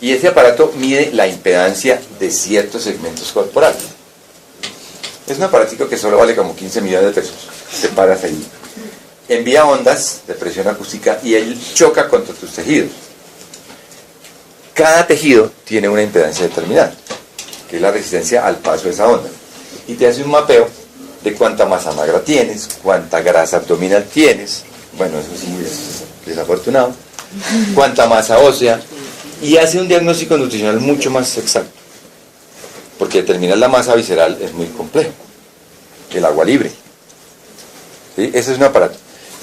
Y ese aparato mide la impedancia de ciertos segmentos corporales. Es un aparatico que solo vale como 15 millones de pesos. Te paras ahí, envía ondas de presión acústica y él choca contra tus tejidos. Cada tejido tiene una impedancia determinada, que es la resistencia al paso de esa onda. Y te hace un mapeo de cuánta masa magra tienes, cuánta grasa abdominal tienes, bueno, eso sí es desafortunado, cuánta masa ósea, y hace un diagnóstico nutricional mucho más exacto, porque determinar la masa visceral es muy complejo. El agua libre, ¿sí? Ese es un aparato.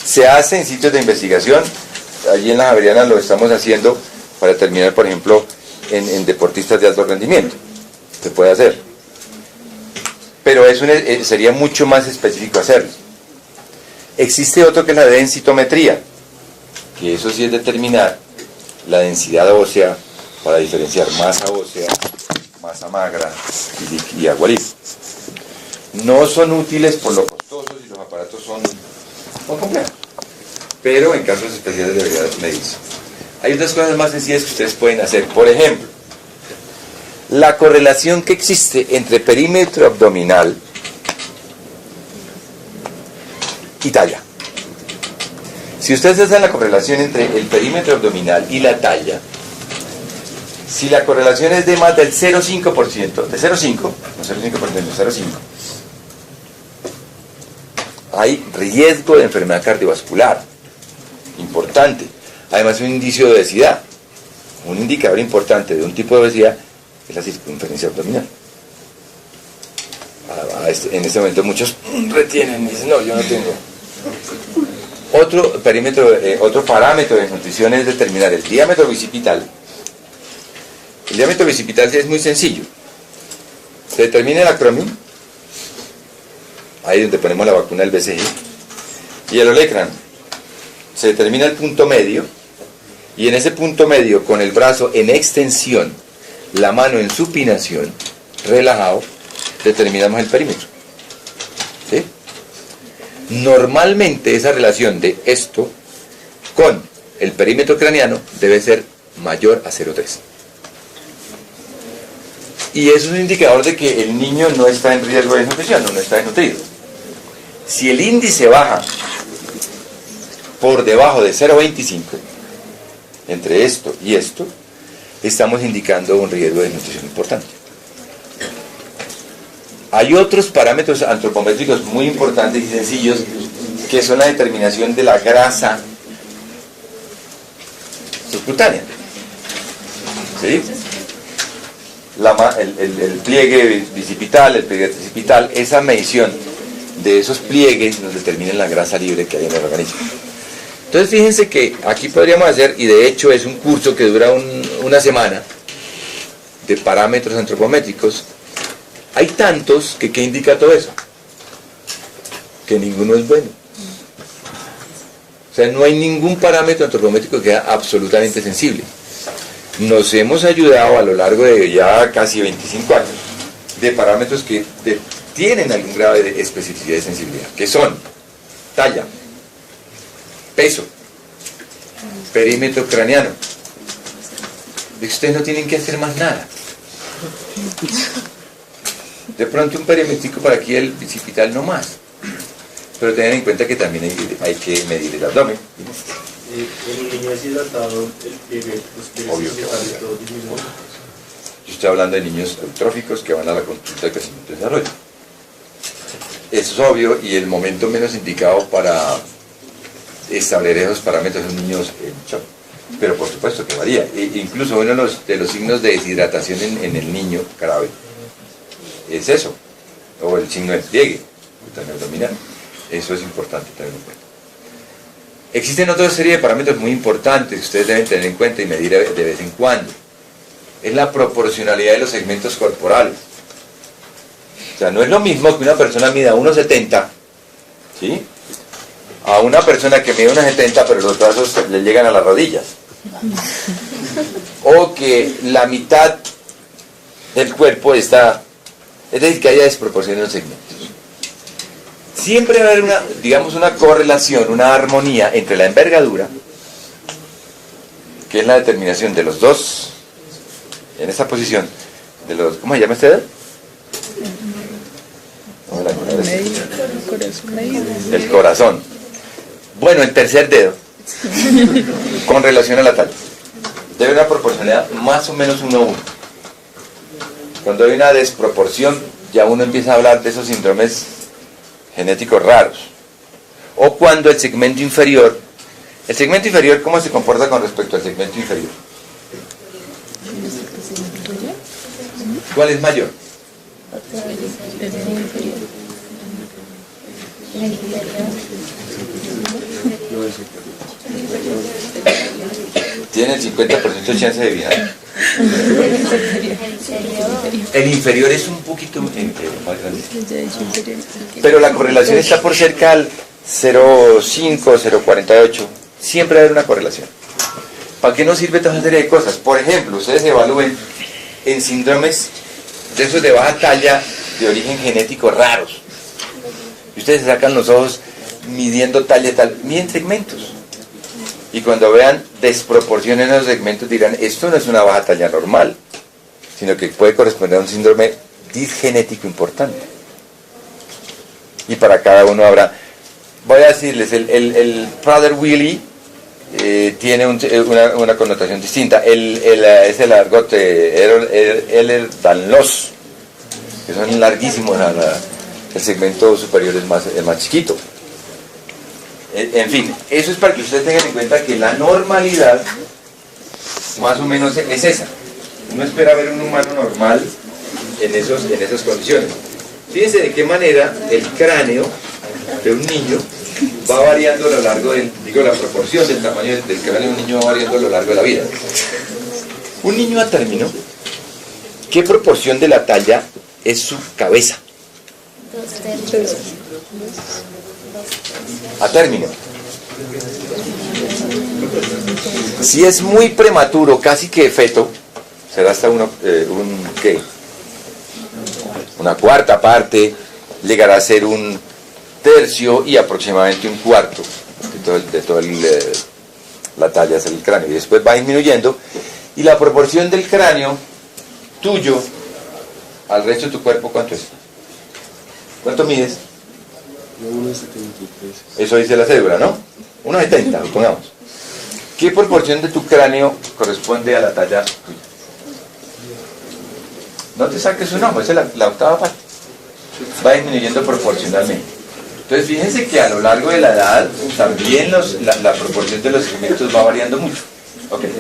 Se hace en sitios de investigación, allí en la Javeriana lo estamos haciendo para determinar, por ejemplo, en deportistas de alto rendimiento, se puede hacer. Pero sería mucho más específico hacerlo. Existe otro que es la densitometría, que eso sí es determinar la densidad ósea para diferenciar masa ósea, masa magra y agua libre. No son útiles por lo costosos y los aparatos son complejos, pero en casos especiales debería medirse. Hay otras cosas más sencillas que ustedes pueden hacer. Por ejemplo, la correlación que existe entre perímetro abdominal y talla. Si ustedes hacen la correlación entre el perímetro abdominal y la talla, si la correlación es de más del 0,5%, de 0,5, no 0,5%, de 0,5%, hay riesgo de enfermedad cardiovascular importante. Además es un indicio de obesidad. Un indicador importante de un tipo de obesidad es la circunferencia abdominal. En este momento muchos retienen y dicen, no, yo no tengo. Otro parámetro de nutrición es determinar el diámetro bicipital. El diámetro bicipital es muy sencillo. Se determina el acromion, ahí donde ponemos la vacuna del BCG, y el olecran. Se determina el punto medio, y en ese punto medio, con el brazo en extensión, la mano en supinación, relajado, determinamos el perímetro. ¿Sí? Normalmente esa relación de esto con el perímetro craneano debe ser mayor a 0,3. Y eso es un indicador de que el niño no está en riesgo de desnutrición, no está desnutrido. Si el índice baja por debajo de 0,25, entre esto y esto, estamos indicando un riesgo de desnutrición importante. Hay otros parámetros antropométricos muy importantes y sencillos, que son la determinación de la grasa subcutánea. ¿Sí? El pliegue bicipital, el pliegue tricipital, esa medición de esos pliegues nos determina la grasa libre que hay en el organismo. Entonces fíjense que aquí podríamos hacer, y de hecho es un curso que dura una semana, de parámetros antropométricos. Hay tantos que ¿qué indica todo eso? Que ninguno es bueno. O sea, no hay ningún parámetro antropométrico que sea absolutamente sensible. Nos hemos ayudado a lo largo de ya casi 25 años de parámetros que tienen algún grado de especificidad y sensibilidad, que son talla, peso, perímetro craneano. Ustedes no tienen que hacer más nada. De pronto un perimétrico para aquí, el bicipital no más. Pero tengan en cuenta que también hay que medir el abdomen. En el niño deshidratado, el pliegue, los pliegues Obvio que bicipitales todos disminuyen. Yo estoy hablando de niños eutróficos que van a la consulta de crecimiento y desarrollo. Eso es obvio, y el momento menos indicado para establecer esos parámetros en niños en shock. Pero por supuesto que varía. Incluso uno de los signos de deshidratación en el niño grave es eso, o el signo del pliegue abdominal. Eso es importante tenerlo en cuenta. Existen otra serie de parámetros muy importantes que ustedes deben tener en cuenta y medir de vez en cuando. Es la proporcionalidad de los segmentos corporales. O sea, no es lo mismo que una persona mida 1,70, ¿sí?, a una persona que mide 1,70 pero los brazos le llegan a las rodillas. O que la mitad del cuerpo está, es decir, que haya desproporción en los segmentos. Siempre va a haber una correlación, una armonía entre la envergadura, que es la determinación de los dos en esa posición de los, ¿cómo se llama este dedo? No, el corazón. Bueno, el tercer dedo, con relación a la talla, debe una proporcionalidad más o menos 1 a 1. Cuando hay una desproporción, ya uno empieza a hablar de esos síndromes genéticos raros. O cuando el segmento inferior, ¿cómo se comporta con respecto al segmento inferior? ¿Cuál es mayor? Tiene el 50% de chance de vida. El inferior es un poquito más grande. Pero la correlación está por cerca al 0,5, 0,48. Siempre va a haber una correlación. ¿Para qué nos sirve toda esa serie de cosas? Por ejemplo, ustedes evalúen en síndromes de esos de baja talla de origen genético raros. Y ustedes se sacan los ojos midiendo talla y tal, miden segmentos. Y cuando vean desproporciones en los segmentos dirán, esto no es una baja talla normal, sino que puede corresponder a un síndrome disgenético importante. Y para cada uno habrá, voy a decirles, el Prader-Willi tiene una connotación distinta. Es el argot Ehlers-Danlos, que son larguísimos, el segmento superior es más chiquito. En fin, eso es para que ustedes tengan en cuenta que la normalidad más o menos es esa. Uno espera ver un humano normal en esas condiciones. Fíjense de qué manera el cráneo de un niño va variando a lo largo la proporción del tamaño del cráneo de un niño va variando a lo largo de la vida. Un niño a término, ¿qué proporción de la talla es su cabeza? 2/3. A término. Si es muy prematuro, casi que feto, será hasta una cuarta parte, llegará a ser 1/3 y aproximadamente 1/4 de toda la talla hacia el cráneo. Y después va disminuyendo, y la proporción del cráneo tuyo al resto de tu cuerpo, ¿cuánto es? ¿Cuánto mides? 1,73. Eso dice la cédula, ¿no? 1,70, pongamos. ¿Qué proporción de tu cráneo corresponde a la talla tuya? No te saques un ojo, esa es la octava parte. Va disminuyendo proporcionalmente. Entonces fíjense que a lo largo de la edad también la proporción de los segmentos va variando mucho. Okay.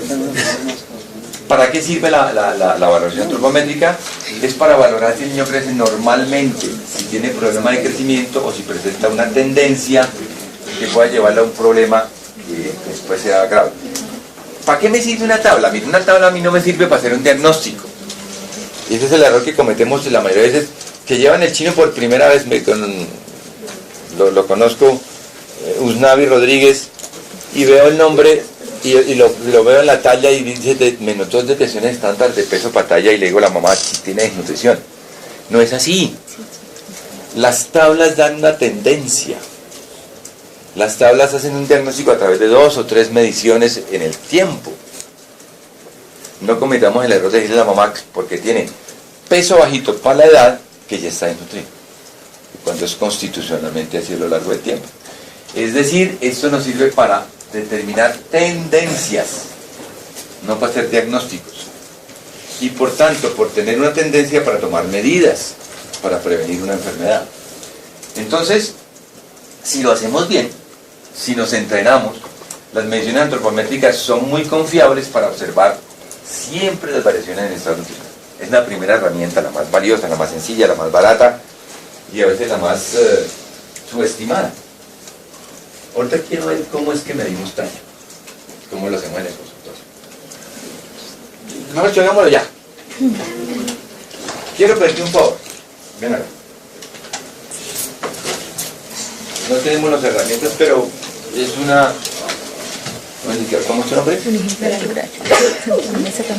¿Para qué sirve la valoración antropométrica? Es para valorar si el niño crece normalmente, si tiene problema de crecimiento o si presenta una tendencia que pueda llevarle a un problema que después sea grave. ¿Para qué me sirve una tabla? Mira, una tabla a mí no me sirve para hacer un diagnóstico. Y ese es el error que cometemos la mayoría de veces, que llevan el chino por primera vez, lo conozco, Usnavi Rodríguez, y veo el nombre y lo veo en la talla y dice menos 2 detecciones estándar de peso para talla, y le digo a la mamá, tiene desnutrición. No es así. Las tablas dan una tendencia. Las tablas hacen un diagnóstico a través de 2 o 3 mediciones en el tiempo. No cometamos el error de decirle a la mamá porque tiene peso bajito para la edad que ya está desnutrido, cuando es constitucionalmente así a lo largo del tiempo. Es decir, esto nos sirve para determinar tendencias, no para hacer diagnósticos. Y por tanto, por tener una tendencia para tomar medidas, para prevenir una enfermedad. Entonces, si lo hacemos bien, si nos entrenamos, las mediciones antropométricas son muy confiables para observar siempre las variaciones en el estado nutricional. Es la primera herramienta, la más valiosa, la más sencilla, la más barata y a veces la más subestimada. Ahorita quiero ver cómo es que medimos talla, cómo lo hacemos en el consultorio. Mejor hagámoslo ya. Quiero pedirte un favor. Ven acá. No tenemos las herramientas, pero es una... ¿Cómo es tu nombre?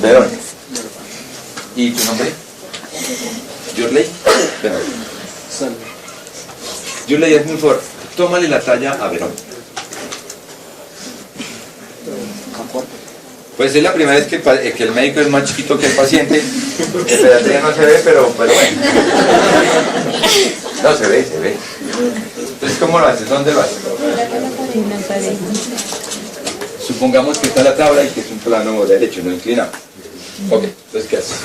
Verón. ¿Y tu nombre? Yurley. Ven acá. Yurley, hazme un favor. Tómale la talla a Verón. Pues es la primera vez que el médico es más chiquito que el paciente. En pediatría no se ve, pero bueno. No, se ve. Entonces, ¿cómo lo haces? ¿Dónde lo haces? Supongamos que está la tabla y que es un plano derecho, no inclinado. Ok, entonces, ¿qué haces?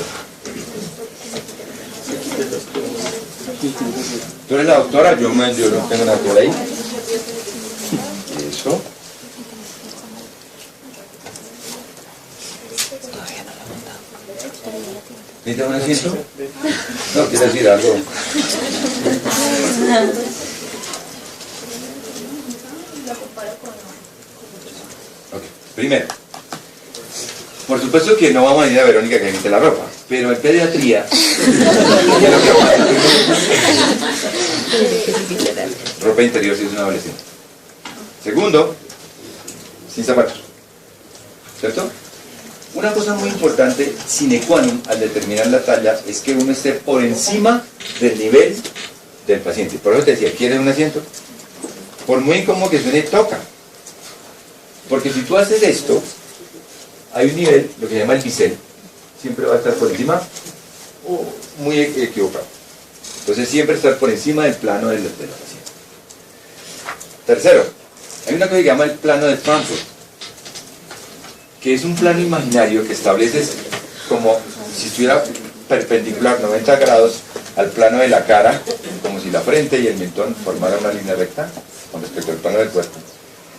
¿Tú eres la doctora? Yo no tengo nada por ahí. Eso. ¿Necesitas un asiento? No, quiero decir algo. Ok, primero. Por supuesto que no vamos a ir a Verónica que me quite la ropa, pero en pediatría... ropa interior si es un adolescente. Segundo, sin zapatos. ¿Cierto? Una cosa muy importante, sine qua non, al determinar la talla, es que uno esté por encima del nivel del paciente. Por eso te decía, ¿quieres un asiento? Por muy incómodo que suene, toca. Porque si tú haces esto, hay un nivel, lo que se llama el bisel, siempre va a estar por encima o muy equivocado. Entonces siempre estar por encima del plano del paciente. Tercero, hay una cosa que se llama el plano de Frankfurt, que es un plano imaginario que estableces como si estuviera perpendicular 90 grados al plano de la cara, como si la frente y el mentón formaran una línea recta con respecto al plano del cuerpo.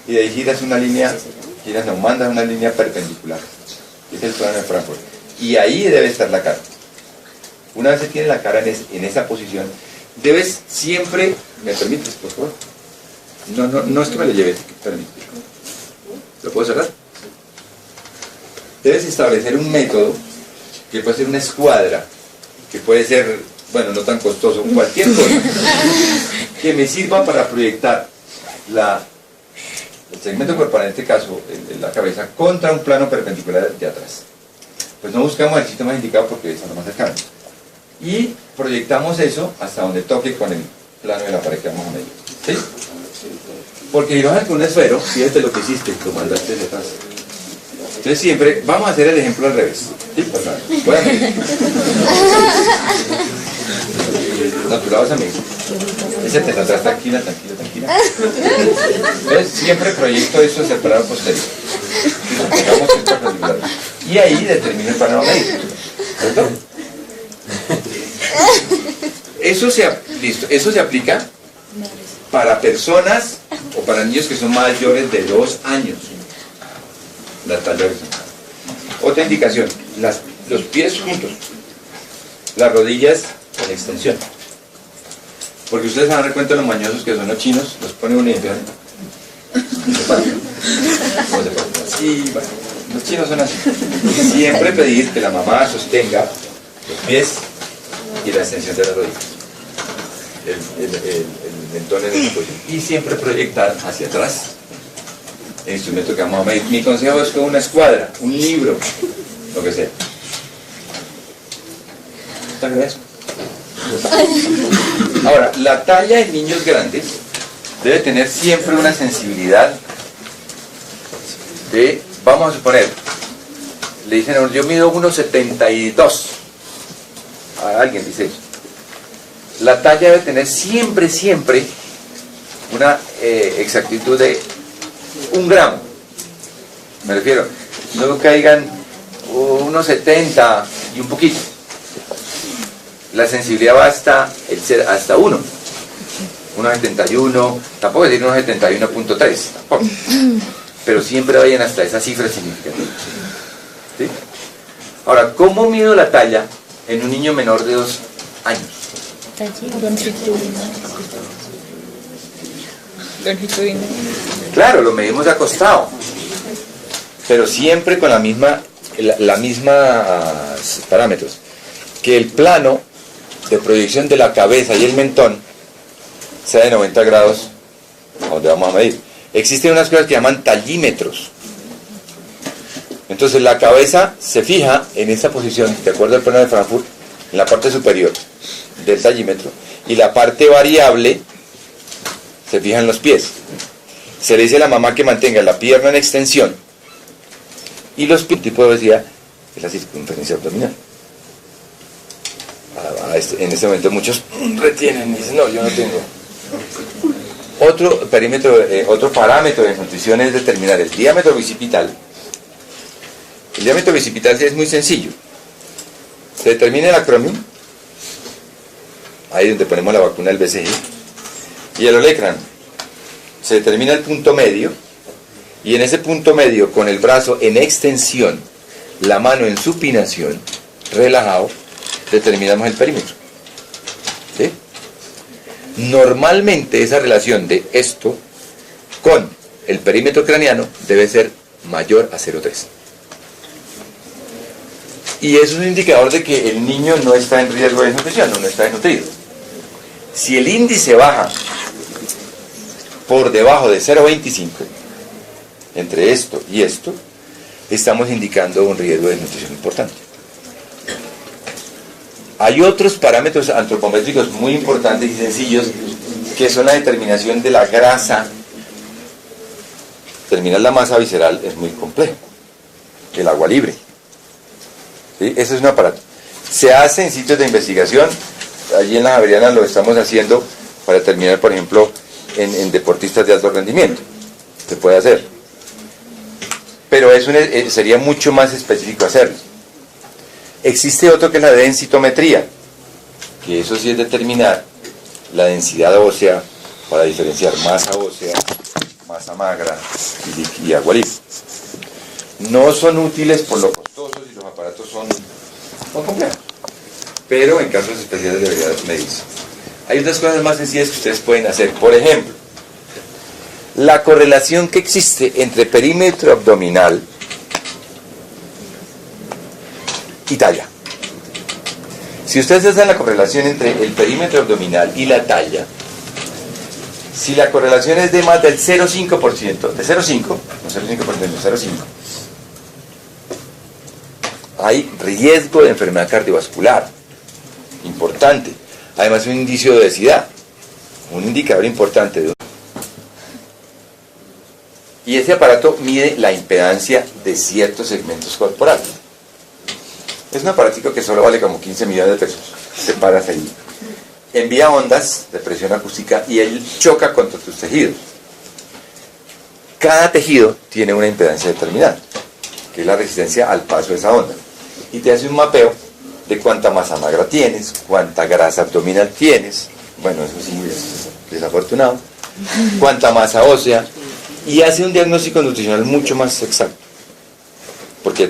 Y de ahí giras una línea, mandas una línea perpendicular. Es el plano de Frankfurt. Y ahí debe estar la cara. Una vez que tienes la cara en esa posición, debes siempre... ¿Me permites, por favor? No es que me lo lleves, permíteme. ¿Lo puedo cerrar? Debes establecer un método que puede ser una escuadra, que puede ser, bueno, no tan costoso, cualquier cosa que me sirva para proyectar el segmento corporal, en este caso la cabeza, contra un plano perpendicular de atrás. Pues no buscamos el sitio más indicado porque es lo más cercano. Y proyectamos eso hasta donde toque con el plano de la pared que vamos a medir. ¿Sí? Porque si vas con un esfero, fíjate lo que hiciste, lo mandaste de atrás. Entonces siempre, vamos a hacer el ejemplo al revés. ¿Sí? Voy a medir. No, tú la vas a medir. Ese te atrás, tranquila. Entonces siempre proyecto eso hacia el plano posterior. Y ahí determino el plano a medir. ¿Cierto? Eso se aplica para personas o para niños que son mayores de 2 años. La talla horizontal. Otra indicación, los pies juntos, las rodillas en extensión. Porque ustedes se van a dar cuenta de los mañosos que son los chinos, los ponen uno y empiezan. Sí, bueno, los chinos son así. Siempre pedir que la mamá sostenga los pies y la extensión de las rodillas. El mentón en esa posición. Y siempre proyectar hacia atrás el instrumento que vamos a medir. Mi consejo es con una escuadra, un libro, lo que sea. ¿Te agradezco? Ahora, la talla en niños grandes debe tener siempre una sensibilidad de, vamos a suponer, le dicen, yo mido 1,72. A alguien dice eso. La talla debe tener siempre una exactitud de 1 gramo. Me refiero, no caigan 1,70 y un poquito. La sensibilidad va hasta 1. 1,71, tampoco decir 1,71.3, tampoco. Pero siempre vayan hasta esa cifra significativa. ¿Sí? Ahora, ¿cómo mido la talla en un niño menor de 2 años? Claro, lo medimos acostado, pero siempre con la misma parámetros. Que el plano de proyección de la cabeza y el mentón sea de 90 grados a donde vamos a medir. Existen unas cosas que llaman tallímetros. Entonces la cabeza se fija en esa posición, de acuerdo al plano de Frankfurt, en la parte superior del tallímetro, y la parte variable se fija en los pies. Se le dice a la mamá que mantenga la pierna en extensión Y los tipos de obesidad es la circunferencia abdominal. En este momento muchos retienen y dicen, no, yo no tengo. Otro parámetro de nutrición es determinar el diámetro bicipital. El diámetro bicipital es muy sencillo. Se determina el acromion, ahí donde ponemos la vacuna del BCG, y el olecran. Se determina el punto medio, y en ese punto medio, con el brazo en extensión, la mano en supinación, relajado, determinamos el perímetro. ¿Sí? Normalmente esa relación de esto con el perímetro craneano debe ser mayor a 0,3. Y eso es un indicador de que el niño no está en riesgo de desnutrición, no está desnutrido. Si el índice baja por debajo de 0,25, entre esto y esto, estamos indicando un riesgo de desnutrición importante. Hay otros parámetros antropométricos muy importantes y sencillos, que son la determinación de la grasa. Determinar la masa visceral es muy complejo. El agua libre. ¿Sí? Ese es un aparato. Se hace en sitios de investigación. Allí en la Javeriana lo estamos haciendo para determinar, por ejemplo, en deportistas de alto rendimiento. Se puede hacer. Pero sería mucho más específico hacerlo. Existe otro que es la densitometría, que eso sí es determinar la densidad ósea para diferenciar masa ósea, masa magra y agua libre. No son útiles por lo costosos y los aparatos son complejos, pero en casos especiales debería medirse. Hay otras cosas más sencillas que ustedes pueden hacer. Por ejemplo, la correlación que existe entre perímetro abdominal y talla. Si ustedes hacen la correlación entre el perímetro abdominal y la talla, si la correlación es de más del 0,5%, de 0,5, no 0,5%, de 0,5, hay riesgo de enfermedad cardiovascular importante. Además, un indicio de obesidad, un indicador importante de. Y ese aparato mide la impedancia de ciertos segmentos corporales. Es un aparatico que solo vale como 15 millones de pesos. Te paras ahí. Envía ondas de presión acústica y él choca contra tus tejidos. Cada tejido tiene una impedancia determinada, que es la resistencia al paso de esa onda. Y te hace un mapeo de cuánta masa magra tienes, cuánta grasa abdominal tienes, bueno, eso sí es desafortunado, cuánta masa ósea, y hace un diagnóstico nutricional mucho más exacto. Porque